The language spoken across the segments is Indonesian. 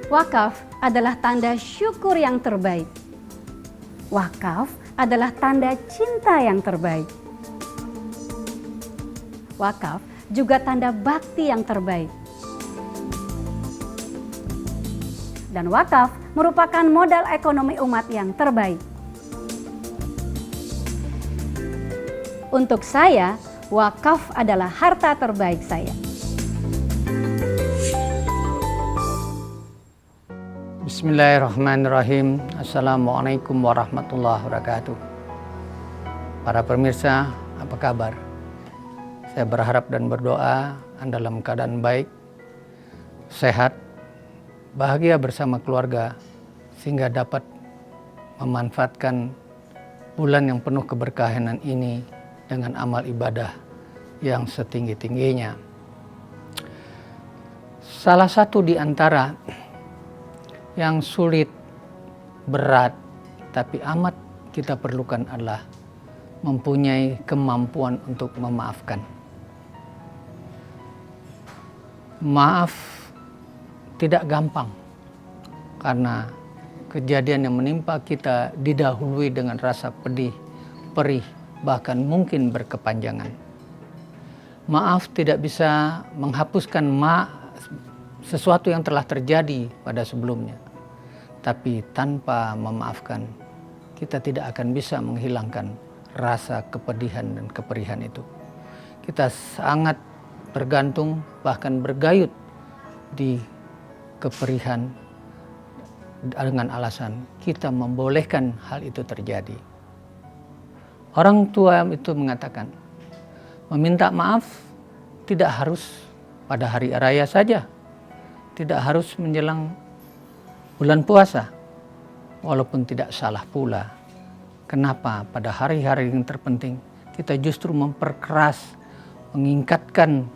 Wakaf adalah tanda syukur yang terbaik. Wakaf adalah tanda cinta yang terbaik. Wakaf juga tanda bakti yang terbaik. Dan wakaf merupakan modal ekonomi umat yang terbaik. Untuk saya, wakaf adalah harta terbaik saya. Bismillahirrahmanirrahim. Assalamualaikum warahmatullahi wabarakatuh. Para pemirsa, apa kabar? Saya berharap dan berdoa Anda dalam keadaan baik, sehat, bahagia bersama keluarga, sehingga dapat memanfaatkan bulan yang penuh keberkahan ini dengan amal ibadah yang setinggi-tingginya. Salah satu di antara yang sulit, berat, tapi amat kita perlukan adalah mempunyai kemampuan untuk memaafkan. Maaf tidak gampang, karena kejadian yang menimpa kita didahului dengan rasa pedih, perih, bahkan mungkin berkepanjangan. Maaf tidak bisa menghapuskan sesuatu yang telah terjadi pada sebelumnya. Tapi tanpa memaafkan, kita tidak akan bisa menghilangkan rasa kepedihan dan keperihan itu. Kita sangat bergantung, bahkan bergayut di keperihan dengan alasan kita membolehkan hal itu terjadi. Orang tua itu mengatakan, meminta maaf tidak harus pada hari raya saja, tidak harus menjelang bulan puasa, walaupun tidak salah pula. Kenapa pada hari-hari yang terpenting kita justru memperkeras, meningkatkan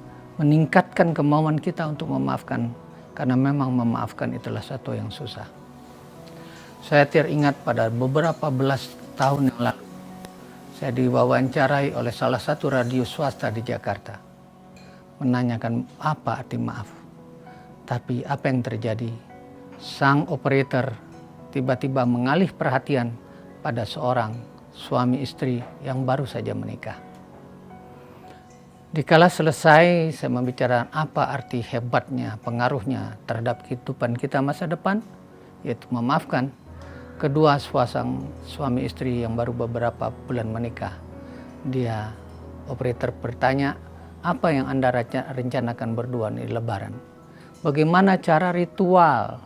kemauan kita untuk memaafkan, karena memang memaafkan itulah satu yang susah. Saya teringat pada beberapa belas tahun yang lalu, saya diwawancarai oleh salah satu radio swasta di Jakarta, menanyakan apa arti maaf. Tapi apa yang terjadi? Sang operator tiba-tiba mengalih perhatian pada seorang suami istri yang baru saja menikah. Dikala selesai saya membicarakan apa arti hebatnya, pengaruhnya terhadap kehidupan kita masa depan, yaitu memaafkan. Kedua sepasang suami istri yang baru beberapa bulan menikah, dia operator bertanya, apa yang Anda rencanakan berdua di Lebaran? Bagaimana cara ritual,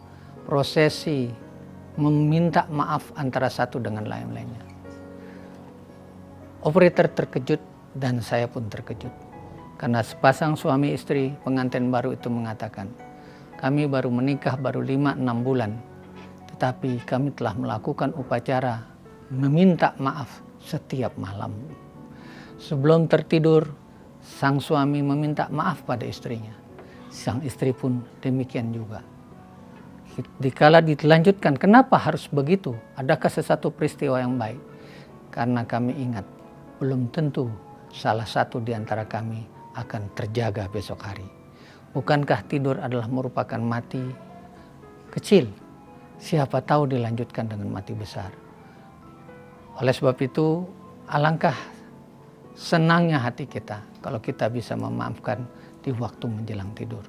prosesi, meminta maaf antara satu dengan lain-lainnya? Operator terkejut dan saya pun terkejut. Karena sepasang suami istri pengantin baru itu mengatakan, kami baru menikah baru 5-6 bulan. Tetapi kami telah melakukan upacara meminta maaf setiap malam. Sebelum tertidur, sang suami meminta maaf pada istrinya. Sang istri pun demikian juga. Dikala dilanjutkan, kenapa harus begitu? Adakah sesuatu peristiwa yang baik? Karena kami ingat, belum tentu salah satu di antara kami akan terjaga besok hari. Bukankah tidur adalah merupakan mati kecil? Siapa tahu dilanjutkan dengan mati besar. Oleh sebab itu, alangkah senangnya hati kita kalau kita bisa memaafkan di waktu menjelang tidur.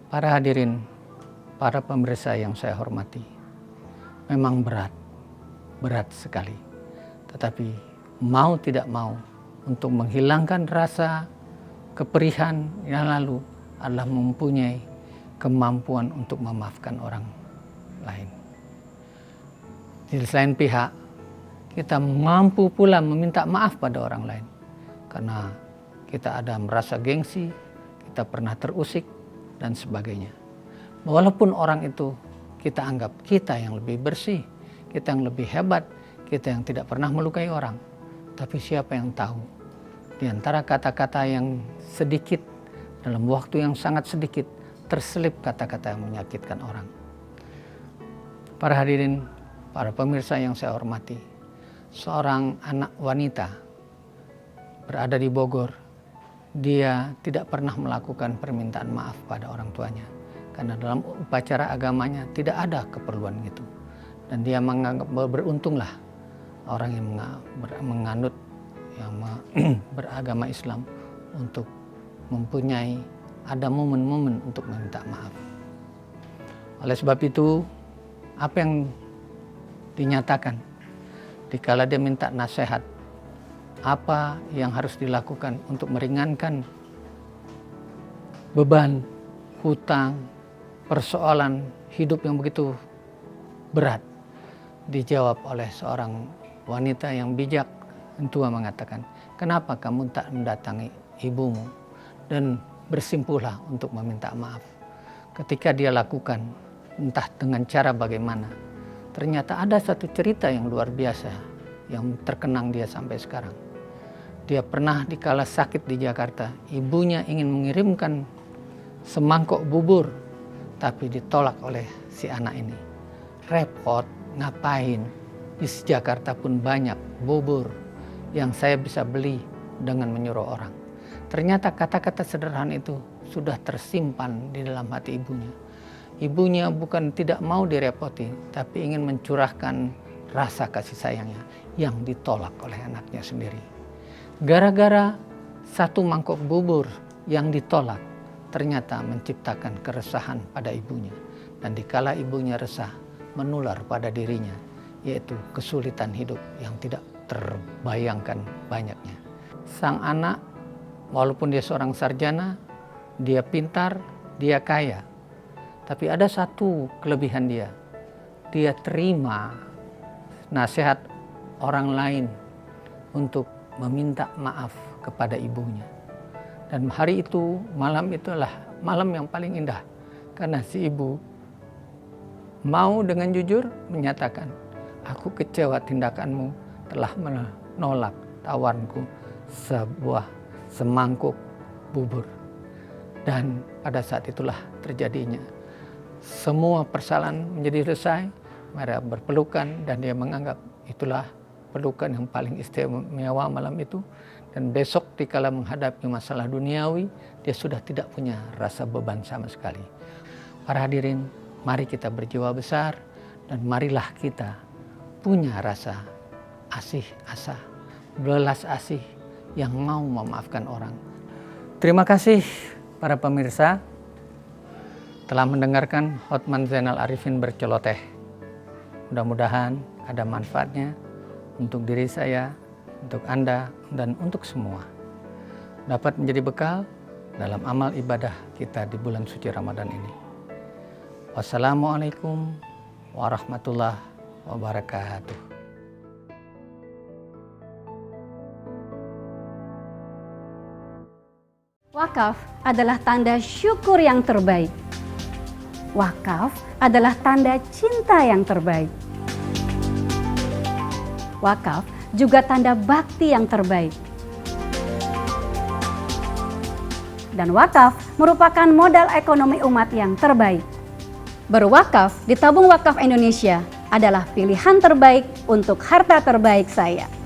Para hadirin, para pemirsa yang saya hormati, memang berat sekali. Tetapi mau tidak mau, untuk menghilangkan rasa keperihan yang lalu adalah mempunyai kemampuan untuk memaafkan orang lain. Di selain pihak, kita mampu pula meminta maaf pada orang lain. Karena kita ada merasa gengsi, kita pernah terusik, dan sebagainya. Walaupun orang itu kita anggap kita yang lebih bersih, kita yang lebih hebat, kita yang tidak pernah melukai orang. Tapi siapa yang tahu, di antara kata-kata yang sedikit, dalam waktu yang sangat sedikit, terselip kata-kata yang menyakitkan orang. Para hadirin, para pemirsa yang saya hormati, seorang anak wanita berada di Bogor, dia tidak pernah melakukan permintaan maaf pada orang tuanya. karena dalam upacara agamanya tidak ada keperluan itu. Dan dia menganggap beruntunglah orang yang menganut yang beragama Islam untuk mempunyai ada momen-momen untuk meminta maaf. Oleh sebab itu, apa yang dinyatakan dikala dia minta nasihat, apa yang harus dilakukan untuk meringankan beban, hutang, persoalan hidup yang begitu berat, dijawab oleh seorang wanita yang bijak, tua mengatakan, kenapa kamu tak mendatangi ibumu dan bersimpuhlah untuk meminta maaf. Ketika dia lakukan, entah dengan cara bagaimana, ternyata ada satu cerita yang luar biasa yang terkenang dia sampai sekarang. Dia pernah dikala sakit di Jakarta, ibunya ingin mengirimkan semangkok bubur, tapi ditolak oleh si anak ini. Repot, ngapain? Di Jakarta pun banyak bubur yang saya bisa beli dengan menyuruh orang. Ternyata kata-kata sederhana itu sudah tersimpan di dalam hati ibunya. Ibunya bukan tidak mau direpoti, tapi ingin mencurahkan rasa kasih sayangnya yang ditolak oleh anaknya sendiri. Gara-gara satu mangkok bubur yang ditolak, ternyata menciptakan keresahan pada ibunya. Dan dikala ibunya resah, menular pada dirinya, yaitu kesulitan hidup yang tidak terbayangkan banyaknya. Sang anak, walaupun dia seorang sarjana, dia pintar, dia kaya. Tapi ada satu kelebihan dia. Dia terima nasihat orang lain untuk meminta maaf kepada ibunya. Dan hari itu, malam itulah malam yang paling indah. Karena si ibu mau dengan jujur menyatakan, aku kecewa tindakanmu telah menolak tawaranku sebuah semangkuk bubur. Dan pada saat itulah terjadinya semua persoalan menjadi selesai. Mereka berpelukan dan dia menganggap itulah pelukan yang paling istimewa malam itu. Dan besok dikala menghadapi masalah duniawi, dia sudah tidak punya rasa beban sama sekali. Para hadirin, mari kita berjiwa besar dan marilah kita punya rasa asih asa, belas asih yang mau memaafkan orang. Terima kasih para pemirsa telah mendengarkan Hotman Zainal Arifin berceloteh. Mudah-mudahan ada manfaatnya untuk diri saya, untuk Anda, dan untuk semua. Dapat menjadi bekal dalam amal ibadah kita di bulan suci Ramadan ini. Wassalamualaikum warahmatullahi wabarakatuh. Wakaf adalah tanda syukur yang terbaik. Wakaf adalah tanda cinta yang terbaik. Wakaf juga tanda bakti yang terbaik. Dan wakaf merupakan modal ekonomi umat yang terbaik. Berwakaf di Tabung Wakaf Indonesia adalah pilihan terbaik untuk harta terbaik saya.